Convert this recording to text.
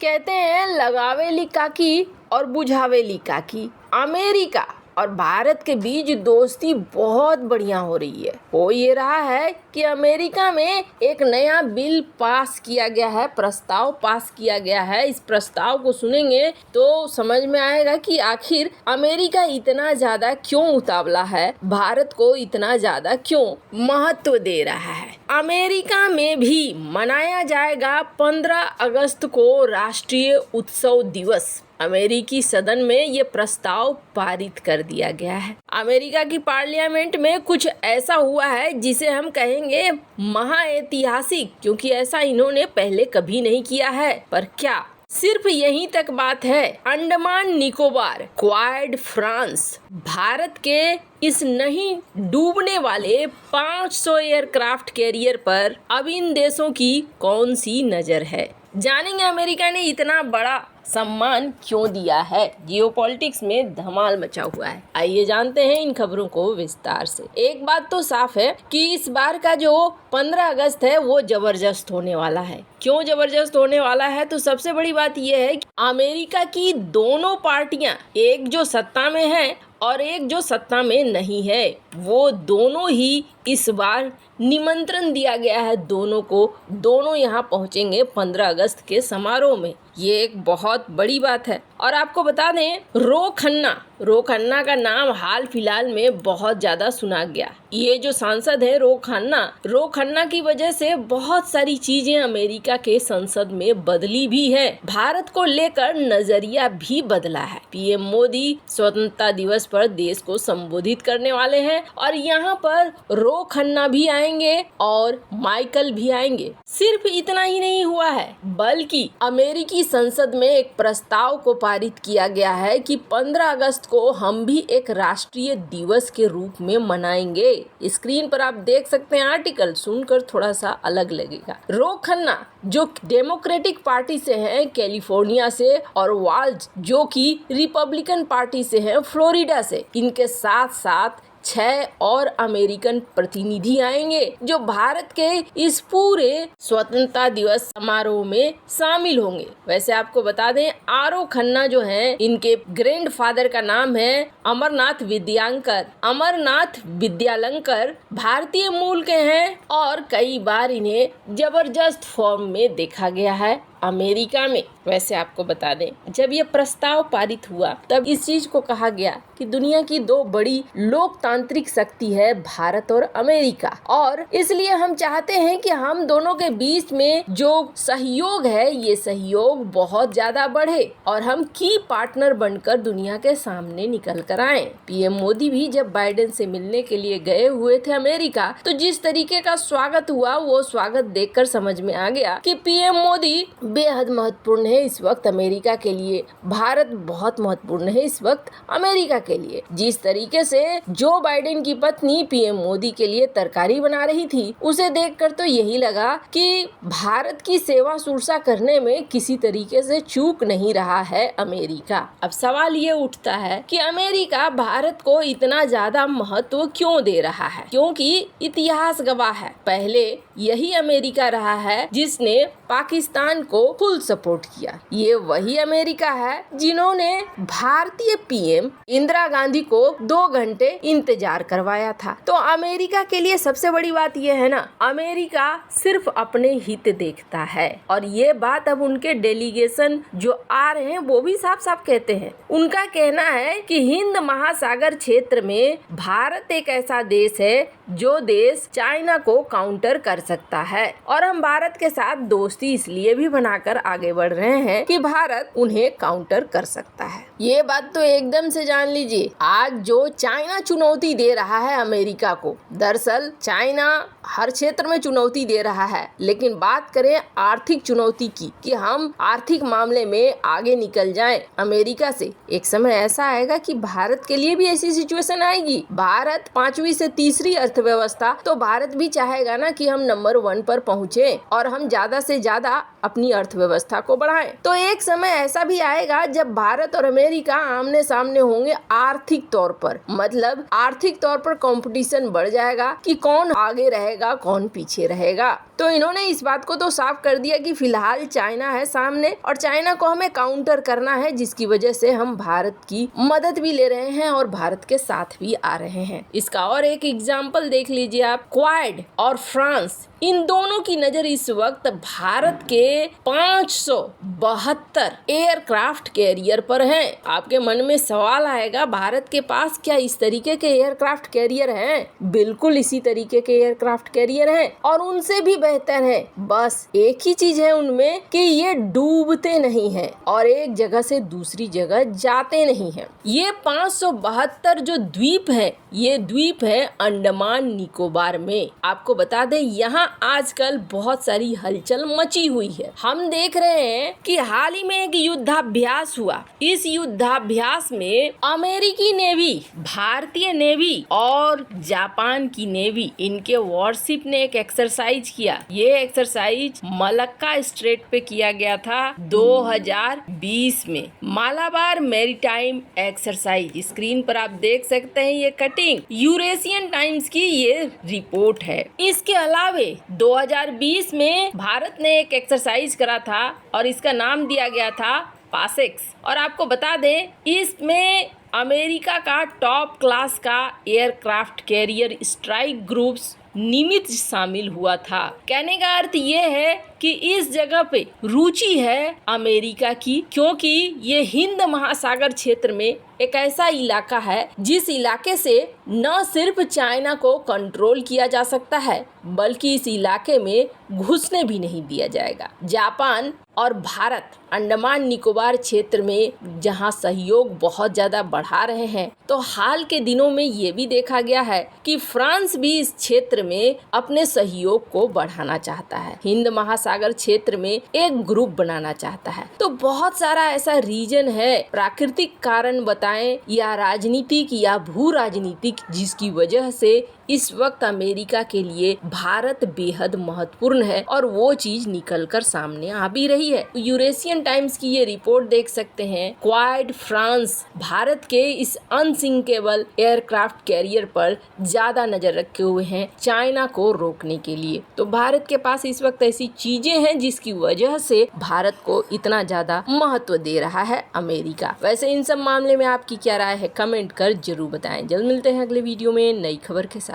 कहते हैं लगावेली काकी और बुझावेली काकी। अमेरिका और भारत के बीच दोस्ती बहुत बढ़िया हो रही है। हो ये रहा है कि अमेरिका में एक नया बिल पास किया गया है, प्रस्ताव पास किया गया है। इस प्रस्ताव को सुनेंगे तो समझ में आएगा कि आखिर अमेरिका इतना ज्यादा क्यों उतावला है, भारत को इतना ज्यादा क्यों महत्व दे रहा है। अमेरिका में भी मनाया जाएगा 15 अगस्त को राष्ट्रीय उत्सव दिवस। अमेरिकी सदन में ये प्रस्ताव पारित कर दिया गया है। अमेरिका की पार्लियामेंट में कुछ ऐसा हुआ है जिसे हम कहेंगे महाऐतिहासिक, क्योंकि ऐसा इन्होंने पहले कभी नहीं किया है। पर क्या सिर्फ यहीं तक बात है? अंडमान निकोबार, क्वाड फ्रांस, भारत के इस नहीं डूबने वाले 500 एयरक्राफ्ट कैरियर पर अब इन देशों की कौन सी नजर है? जानेंगे अमेरिका ने इतना बड़ा सम्मान क्यों दिया है। जियोपॉलिटिक्स में धमाल मचा हुआ है। आइए जानते हैं इन खबरों को विस्तार से। एक बात तो साफ है कि इस बार का जो 15 अगस्त है वो जबरदस्त होने वाला है। क्यों जबरदस्त होने वाला है? तो सबसे बड़ी बात यह है कि अमेरिका की दोनों पार्टियां, एक जो सत्ता में है और एक जो सत्ता में नहीं है, वो दोनों ही इस बार निमंत्रण दिया गया है दोनों को। दोनों यहाँ पहुँचेंगे 15 अगस्त के समारोह में। ये एक बहुत बड़ी बात है। और आपको बता दें, रो खन्ना का नाम हाल फिलहाल में बहुत ज्यादा सुना गया। ये जो सांसद है रो खन्ना की वजह से बहुत सारी चीजें अमेरिका के संसद में बदली भी है। भारत को लेकर नजरिया भी बदला है। पीएम मोदी स्वतंत्रता दिवस पर देश को संबोधित करने वाले हैं और यहाँ पर रो खन्ना भी आएंगे और माइकल भी आएंगे। सिर्फ इतना ही नहीं हुआ है, बल्कि अमेरिकी संसद में एक प्रस्ताव को पारित किया गया है कि 15 अगस्त को हम भी एक राष्ट्रीय दिवस के रूप में मनाएंगे। स्क्रीन पर आप देख सकते हैं आर्टिकल, सुनकर थोड़ा सा अलग लगेगा। रो खन्ना जो डेमोक्रेटिक पार्टी से हैं कैलिफोर्निया से, और वाल्ज जो कि रिपब्लिकन पार्टी से हैं फ्लोरिडा से, इनके साथ साथ 6 और अमेरिकन प्रतिनिधि आएंगे जो भारत के इस पूरे स्वतंत्रता दिवस समारोह में शामिल होंगे। वैसे आपको बता दें, आरो खन्ना जो हैं, इनके ग्रैंडफादर का नाम है अमरनाथ विद्यालंकर, भारतीय मूल के हैं और कई बार इन्हें जबरदस्त फॉर्म में देखा गया है अमेरिका में। वैसे आपको बता दें, जब ये प्रस्ताव पारित हुआ तब इस चीज को कहा गया कि दुनिया की 2 बड़ी लोकतांत्रिक शक्ति है भारत और अमेरिका, और इसलिए हम चाहते हैं कि हम दोनों के बीच में जो सहयोग है ये सहयोग बहुत ज्यादा बढ़े और हम की पार्टनर बनकर दुनिया के सामने निकल कर आए। पीएम मोदी भी जब बाइडेन से मिलने के लिए गए हुए थे अमेरिका, तो जिस तरीके का स्वागत हुआ वो स्वागत देखकर समझ में आ गया कि पीएम मोदी बेहद महत्वपूर्ण है इस वक्त अमेरिका के लिए, भारत बहुत महत्वपूर्ण है इस वक्त अमेरिका के लिए। जिस तरीके से जो बाइडेन की पत्नी पीएम मोदी के लिए तरकारी बना रही थी, उसे देखकर तो यही लगा कि भारत की सेवा शुश्रूषा करने में किसी तरीके से चूक नहीं रहा है अमेरिका। अब सवाल ये उठता है कि अमेरिका भारत को इतना ज्यादा महत्व क्यों दे रहा है? क्योंकि इतिहास गवाह है, पहले यही अमेरिका रहा है जिसने पाकिस्तान को फुल सपोर्ट किया। ये वही अमेरिका है जिन्होंने भारतीय पीएम इंदिरा गांधी को 2 घंटे इंतजार करवाया था। तो अमेरिका के लिए सबसे बड़ी बात ये है ना, अमेरिका सिर्फ अपने हित देखता है। और ये बात अब उनके डेलीगेशन जो आ रहे हैं वो भी साफ साफ कहते हैं। उनका कहना है कि हिंद महासागर क्षेत्र में भारत एक ऐसा देश है जो देश चाइना को काउंटर कर सकता है, और हम भारत के साथ दोस्ती इसलिए भी बनाकर आगे बढ़ रहे हैं कि भारत उन्हें काउंटर कर सकता है। ये बात तो एकदम से जान लीजिए। आज जो चाइना चुनौती दे रहा है अमेरिका को, दरअसल चाइना हर क्षेत्र में चुनौती दे रहा है, लेकिन बात करें आर्थिक चुनौती की कि हम आर्थिक मामले में आगे निकल जाएं अमेरिका से, एक समय ऐसा आएगा कि भारत के लिए भी ऐसी सिचुएशन आएगी। भारत 5वीं से तीसरी अर्थव्यवस्था, तो भारत भी चाहेगा ना कि हम नंबर 1 पर पहुँचे और हम ज्यादा से ज्यादा अपनी अर्थव्यवस्था को बढ़ाएं। तो एक समय ऐसा भी आएगा जब भारत और अमेरिका आमने सामने होंगे आर्थिक तौर पर, मतलब आर्थिक तौर पर कंपटीशन बढ़ जाएगा कि कौन आगे रहेगा कौन पीछे रहेगा। तो इन्होंने इस बात को तो साफ कर दिया कि फिलहाल चाइना है सामने और चाइना को हमें काउंटर करना है, जिसकी वजह से हम भारत की मदद भी ले रहे हैं और भारत के साथ भी आ रहे हैं। इसका और एक एग्जाम्पल देख लीजिए आप, क्वाड और फ्रांस, इन दोनों की नजर इस वक्त भारत के 572 एयरक्राफ्ट कैरियर पर हैं। आपके मन में सवाल आएगा, भारत के पास क्या इस तरीके के एयरक्राफ्ट कैरियर हैं? बिल्कुल इसी तरीके के एयरक्राफ्ट कैरियर हैं और उनसे भी बेहतर है। बस एक ही चीज है उनमें कि ये डूबते नहीं हैं और एक जगह से दूसरी जगह जाते नहीं हैं। ये 572 जो द्वीप है, ये द्वीप है अंडमान निकोबार में। आपको बता दें, यहाँ आजकल बहुत सारी हलचल मची हुई है। हम देख रहे हैं कि हाल ही में एक युद्धाभ्यास हुआ। इस युद्धाभ्यास में अमेरिकी नेवी, भारतीय नेवी और जापान की नेवी, इनके वॉरशिप ने एक एक्सरसाइज किया। ये एक्सरसाइज मलक्का स्ट्रेट पे किया गया था 2020 में। मालाबार मैरीटाइम एक्सरसाइज, स्क्रीन पर आप देख सकते हैं ये कटिंग, यूरेशियन टाइम्स की ये रिपोर्ट है। इसके अलावे 2020 में भारत ने एक एक्सरसाइज करा था और इसका नाम दिया गया था पासेक्स। और आपको बता दें, इसमें अमेरिका का टॉप क्लास का एयरक्राफ्ट कैरियर स्ट्राइक ग्रुप्स निमित्त शामिल हुआ था। कहने का अर्थ ये है कि इस जगह पे रुचि है अमेरिका की, क्योंकि ये हिंद महासागर क्षेत्र में एक ऐसा इलाका है जिस इलाके से न सिर्फ चाइना को कंट्रोल किया जा सकता है, बल्कि इस इलाके में घुसने भी नहीं दिया जाएगा। जापान और भारत अंडमान निकोबार क्षेत्र में जहां सहयोग बहुत ज्यादा बढ़ा रहे हैं, तो हाल के दिनों में ये भी देखा गया है कि फ्रांस भी इस क्षेत्र में अपने सहयोग को बढ़ाना चाहता है, हिंद महासागर क्षेत्र में एक ग्रुप बनाना चाहता है। तो बहुत सारा ऐसा रीजन है, प्राकृतिक कारण बताएं या राजनीतिक या भू राजनीतिक, जिसकी वजह से इस वक्त अमेरिका के लिए भारत बेहद महत्वपूर्ण है और वो चीज निकल कर सामने आ भी रही है। यूरेशियन टाइम्स की ये रिपोर्ट देख सकते हैं, क्वाड फ्रांस भारत के इस अनसिंकेबल एयरक्राफ्ट कैरियर पर ज्यादा नजर रखे हुए हैं चाइना को रोकने के लिए। तो भारत के पास इस वक्त ऐसी चीजें हैं जिसकी वजह से भारत को इतना ज्यादा महत्व दे रहा है अमेरिका। वैसे इन सब मामले में आपकी क्या राय है, कमेंट कर जरूर बताएं। जल्द मिलते हैं अगले वीडियो में नई खबर के साथ।